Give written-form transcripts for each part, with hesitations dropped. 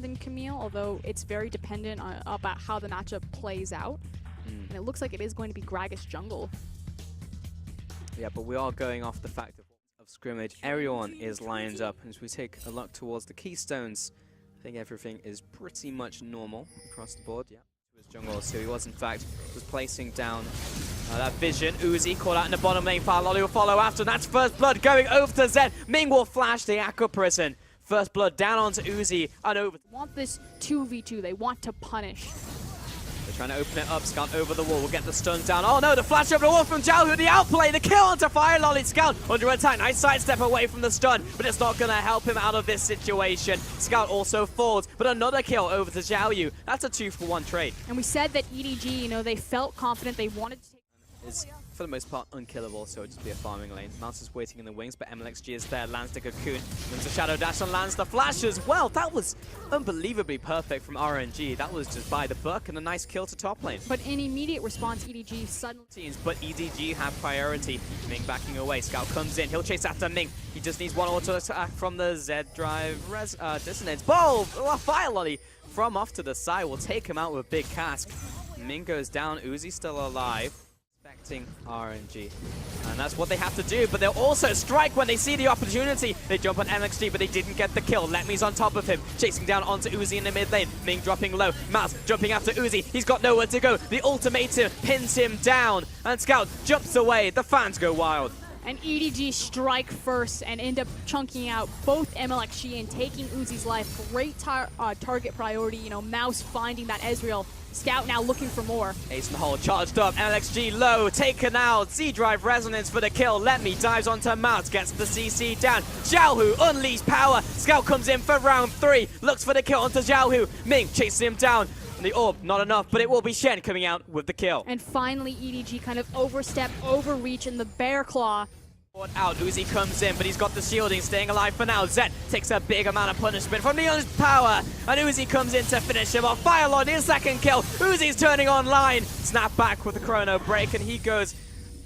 than Camille, although it's very dependent on about how the matchup plays out. And it looks like it is going to be Gragas jungle. Yeah, but we are going off the fact of scrimmage. Everyone is lined up, and as we take a look towards the keystones, I think everything is pretty much normal across the board. Yeah, his jungle, so he was in fact placing down that vision. Uzi caught out in the bottom lane. Lolly will follow after. That's first blood going over to Zed. Ming will flash the Aqua Prison. First blood down onto Uzi and over. They want this 2v2. They want to punish. They're trying to open it up. Scout over the wall will get the stun down. Oh no, the flash over the wall from Jiaohu. The outplay, the kill onto Fire Lolly. Scout under attack. Nice sidestep away from the stun, but it's not going to help him out of this situation. Scout also falls, but another kill over to Jiaohu. That's a 2-for-1 trade. And we said that EDG, you know, they felt confident. They wanted to take... Is for the most part unkillable, so it'll just be a farming lane. Mouse is waiting in the wings, but MLXG is there. Lands the cocoon, lands the shadow dash, and lands the flash as well. That was unbelievably perfect from RNG. That was just by the book and a nice kill to top lane. But in immediate response, EDG suddenly... But EDG have priority. Ming backing away. Scout comes in. He'll chase after Ming. He just needs one auto attack from the Z drive. Dissonance. Bold! Fire Lolly from off to the side will take him out with big cask. Ming goes down. Uzi still alive. Expecting RNG. And that's what they have to do, but they'll also strike when they see the opportunity. They jump on MXG, but they didn't get the kill. Letme's on top of him, chasing down onto Uzi in the mid lane. Ming dropping low. Mouse jumping after Uzi. He's got nowhere to go. The ultimatum pins him down, and Scout jumps away. The fans go wild. And EDG strike first and end up chunking out both MLXG and taking Uzi's life. Great target priority, you know, Mouse finding that Ezreal. Scout now looking for more. Ace in the hole, charged up, MLXG low, taken out, Z-Drive Resonance for the kill. Letme dives onto Mouse, gets the CC down. Jiaohu unleashed power. Scout comes in for round 3, looks for the kill onto Jiaohu. Ming chases him down. The orb, not enough, but it will be Shen coming out with the kill. And finally, EDG kind of overstep, overreach in the Bear Claw. Out, Uzi comes in, but he's got the shielding, staying alive for now. Zed takes a big amount of punishment from Neon's power, and Uzi comes in to finish him off. Fire Lord, his second kill. Uzi's turning online. Snap back with the chrono break, and he goes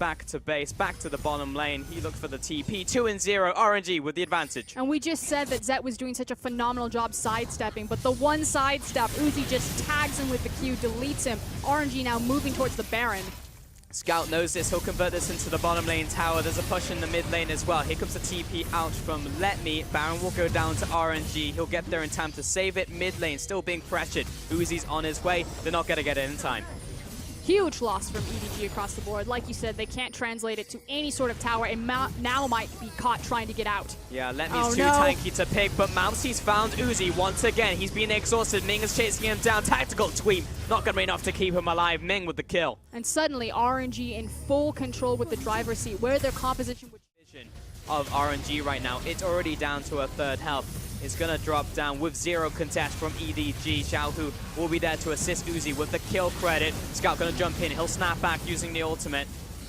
back to base, back to the bottom lane. He looked for the TP. 2-0, RNG with the advantage. And we just said that Zed was doing such a phenomenal job sidestepping, but the one sidestep, Uzi just tags him with the Q, deletes him. RNG now moving towards the Baron. Scout knows this. He'll convert this into the bottom lane tower. There's a push in the mid lane as well. Here comes the TP out from Letme. Baron will go down to RNG. He'll get there in time to save it. Mid lane still being pressured. Uzi's on his way. They're not going to get it in time. Huge loss from EDG across the board. Like you said, they can't translate it to any sort of tower, and now might be caught trying to get out. Yeah, Letme's too tanky to pick, but Mousey's found Uzi once again. He's been exhausted. Ming is chasing him down. Tactical tweet. Not going to be enough to keep him alive. Ming with the kill. And suddenly, RNG in full control with the driver's seat, where their composition would... Of RNG right now, it's already down to a third health. It's going to drop down with 0 contest from EDG. Xiaohu will be there to assist Uzi with the kill credit. Scout going to jump in. He'll snap back using the ultimate.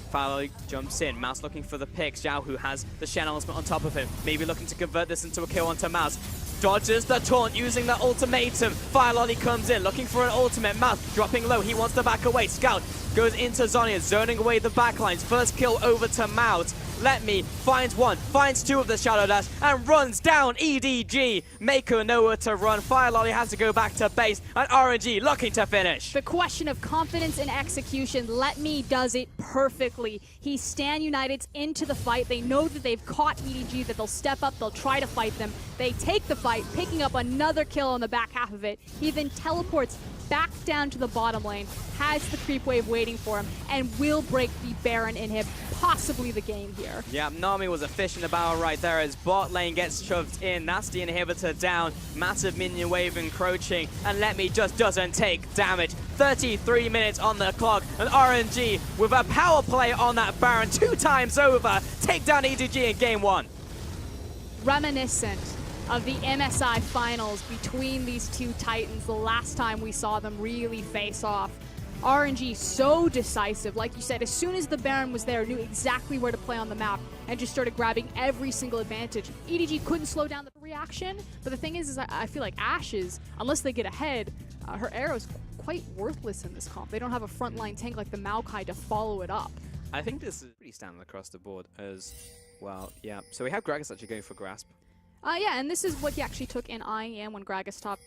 Fallow jumps in. Mouse looking for the pick. Xiaohu has the Shen ultimate on top of him. Maybe looking to convert this into a kill onto Mouse. Dodges the taunt using the ultimatum. Fire Lolly comes in looking for an ultimate. Mouse dropping low. He wants to back away. Scout goes into Zhonya, zoning away the backlines. First kill over to Mouse. Letme finds one, finds 2 of the Shadow Dash, and runs down EDG. Mako nowhere to run. Fire Lolly has to go back to base, and RNG looking to finish. The question of confidence and execution, Letme does it perfectly. He stand United's into the fight. They know that they've caught EDG, that they'll step up, they'll try to fight them. They take the fight, picking up another kill on the back half of it. He then teleports back down to the bottom lane, has the creep wave waiting for him, and will break the Baron inhib, possibly the game here. Yeah, Nami was a fish in the barrel right there as bot lane gets shoved in. That's the inhibitor down. Massive minion wave encroaching, and Letme just doesn't take damage. 33 minutes on the clock, and RNG with a power play on that Baron 2 times over. Take down EDG in game 1. Reminiscent of the MSI finals between these two titans, the last time we saw them really face off. RNG so decisive, like you said, as soon as the Baron was there, knew exactly where to play on the map and just started grabbing every single advantage. EDG couldn't slow down the reaction, but the thing is I feel like Ashes, unless they get ahead, her arrow's quite worthless in this comp. They don't have a frontline tank like the Maokai to follow it up. I think this is pretty standard across the board as well. Yeah, so we have Gragas actually going for Grasp. Yeah, and this is what he actually took in IEM when Gragas top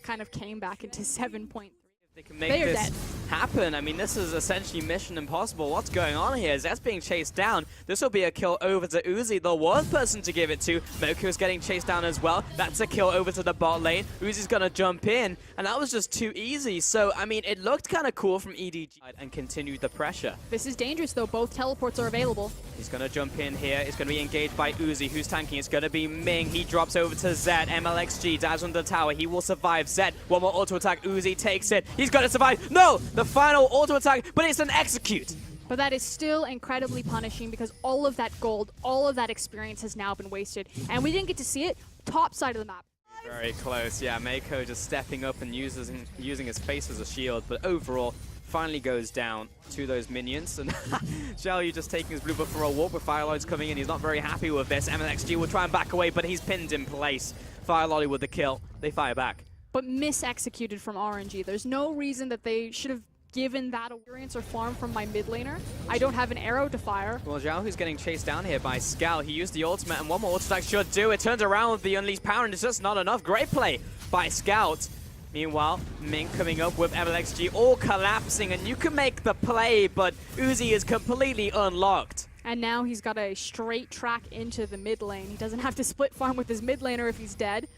kind of came back into 7.3. They can make They are this dead. happen. I mean, this is essentially mission impossible. What's going on here? Zed's being chased down. This will be a kill over to Uzi, the worst person to give it to. Moko's getting chased down as well. That's a kill over to the bot lane. Uzi's going to jump in, and that was just too easy. So, I mean, it looked kind of cool from EDG and continued the pressure. This is dangerous, though. Both teleports are available. He's going to jump in here. It's going to be engaged by Uzi, who's tanking. It's going to be Ming. He drops over to Zed. MLXG dives on the tower. He will survive. Zed, one more auto attack. Uzi takes it. He's going to survive. No! The final auto attack, but it's an execute. But that is still incredibly punishing because all of that gold, all of that experience has now been wasted. And we didn't get to see it top side of the map. Very close. Yeah, Mako just stepping up and using his face as a shield, but overall, finally goes down to those minions. And Xiaoyu just taking his blue buff for a walk with Firelord's coming in. He's not very happy with this. MLXG will try and back away, but he's pinned in place. Firelord with the kill. They fire back. But mis-executed from RNG. There's no reason that they should have given that experience or farm from my mid laner. I don't have an arrow to fire. Well, Zhao, who's getting chased down here by Scout. He used the ultimate, and one more auto attack should do it. Turns around with the unleashed power, and it's just not enough. Great play by Scout. Meanwhile, Ming coming up with MLXG, all collapsing, and you can make the play, but Uzi is completely unlocked. And now he's got a straight track into the mid lane. He doesn't have to split farm with his mid laner if he's dead.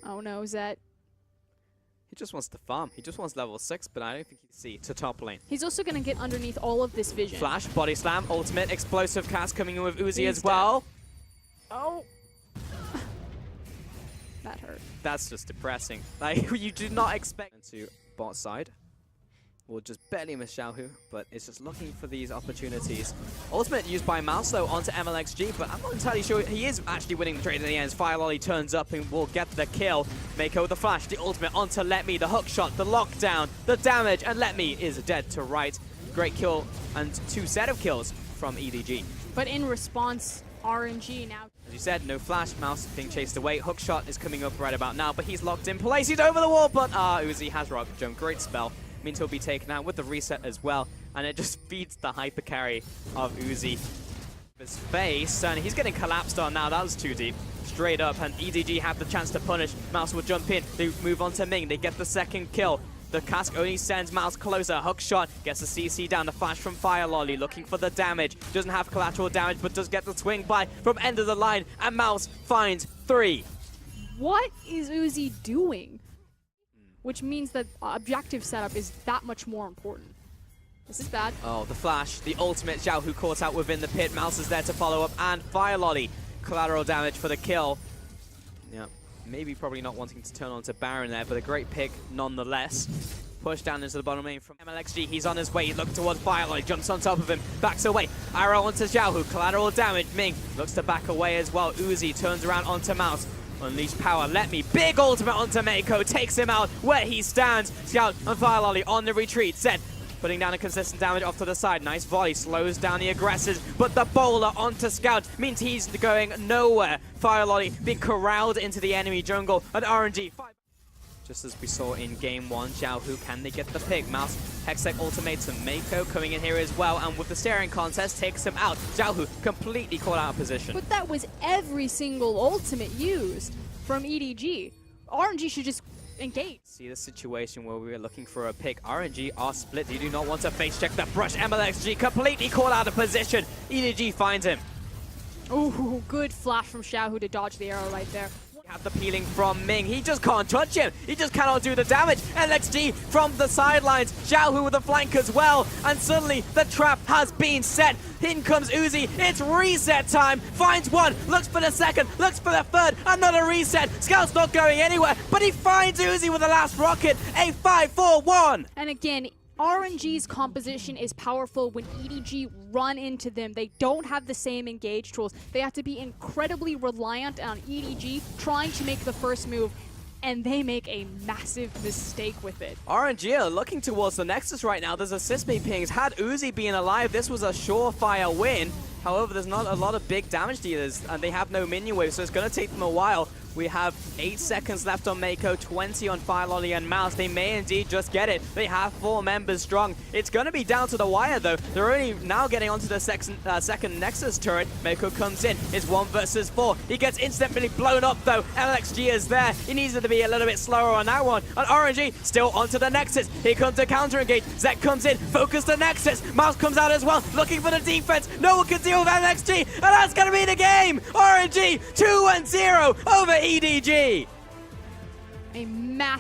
Oh no, Zed. He just wants to farm. He just wants level 6, but I don't think he can see to top lane. He's also going to get underneath all of this vision. Flash, body slam, ultimate, explosive cast coming in with Uzi as well. Dead. Oh. That hurt. That's just depressing. Like, you do not expect to bot side. We'll just barely miss Xiaohu, but it's just looking for these opportunities. Ultimate used by Mouse, though, onto MLXG, but I'm not entirely sure he is actually winning the trade in the end. Fire Lolly turns up and will get the kill. Mako with the flash, the ultimate onto Let Me, the hook shot, the lockdown, the damage, and Let Me is dead to right. Great kill and 2 set of kills from EDG. But in response, RNG now. As you said, no flash, Mouse being chased away. Hook shot is coming up right about now, but he's locked in place. He's over the wall, but Uzi has rocket jump. Great spell. Means he'll be taken out with the reset as well, and it just feeds the hyper carry of Uzi. His face, and he's getting collapsed on now. That was too deep. Straight up, and EDG have the chance to punish. Mouse will jump in. They move on to Ming. They get the second kill. The cask only sends Mouse closer. Hook shot gets the CC down. The flash from Fire Lolly looking for the damage. Doesn't have collateral damage, but does get the swing by from end of the line, and Mouse finds 3. What is Uzi doing? Which means that objective setup is that much more important. This is bad. Oh, the flash, the ultimate. Xiao, who caught out within the pit. Mouse is there to follow up, and Fire Lolly. Collateral damage for the kill. Yeah, maybe probably not wanting to turn on to Baron there, but a great pick nonetheless. Push down into the bottom lane from MLXG. He's on his way. He looks towards Fire Lolly. Jumps on top of him. Backs away. Arrow onto Xiao, who collateral damage. Ming looks to back away as well. Uzi turns around onto Mouse. Unleash power, Let Me. Big ultimate onto Mako. Takes him out where he stands. Scout and Fire Lolly on the retreat. Zed putting down a consistent damage off to the side. Nice volley. Slows down the aggressors. But the bowler onto Scout means he's going nowhere. Fire Lolly being corralled into the enemy jungle. And RNG. Just as we saw in game 1, Xiaohu, can they get the pick? Mouse, Hextech ultimatum, Mako coming in here as well, and with the staring contest, takes him out. Xiaohu completely caught out of position. But that was every single ultimate used from EDG. RNG should just engage. See the situation where we were looking for a pick. RNG are split. They do not want to face check the brush. MLXG completely caught out of position. EDG finds him. Ooh, good flash from Xiaohu to dodge the arrow right there. Have the peeling from Ming. He just can't touch him. He just cannot do the damage. LXG from the sidelines. Xiaohu with the flank as well. And suddenly the trap has been set. In comes Uzi. It's reset time. Finds one. Looks for the second. Looks for the third. Another reset. Scout's not going anywhere. But he finds Uzi with the last rocket. A 5-4-1. And again, RNG's composition is powerful when EDG run into them. They don't have the same engage tools. They have to be incredibly reliant on EDG trying to make the first move, and they make a massive mistake with it. RNG are looking towards the Nexus right now. There's assist me pings. Had Uzi been alive, this was a surefire win. However, there's not a lot of big damage dealers, and they have no minion wave, so it's going to take them a while. We have 8 seconds left on Mako, 20 on Firelolly and Mouse. They may indeed just get it. They have 4 members strong. It's going to be down to the wire, though. They're only now getting onto the second Nexus turret. Mako comes in. It's 1 versus 4. He gets instantly blown up, though. LXG is there. He needs to be a little bit slower on that one. And RNG still onto the Nexus. Here comes the counter engage. Zek comes in. Focus the Nexus. Mouse comes out as well, looking for the defense. No one can deal with LXG. And that's going to be the game. RNG 2-0 over EDG. A massive